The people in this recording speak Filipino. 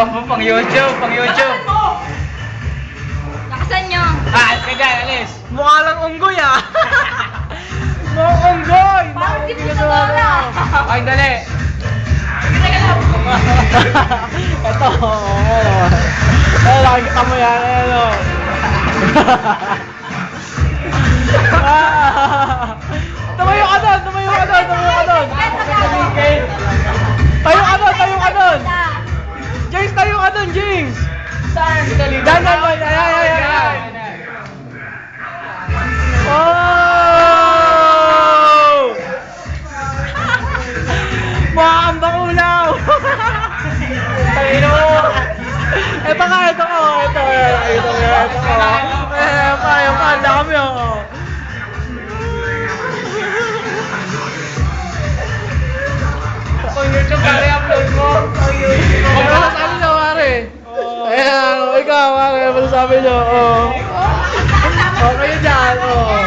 Pang YouTube, pang YouTube. Nakasan nyo. Ah, sige, alis. Mukha lang unggoy ah. Mukhang unggoy. Parang di mo sa Dora. Ay, dali. Ito, ayan. Ayan, nakikita mo yan, ayan o. Tumayo ka doon, tumayo ka doon, tumayo ka doon. Tayo ka doon, tayo ka doon. James, tayo ka doon, James. Saan? Dan, ayan, ayan, ayan. Oh! Mukhang bakulaw! Tayo mo! Ito ka, ito ko, ito ko. Ayan pa, ang dami oh. Pang YouTube, pare, upload mo. Pang YouTube. Ano masasabi nyo, pare? Ayan, ikaw, pare, ano masasabi nyo? Oh. Oh, kayo dyan, oh.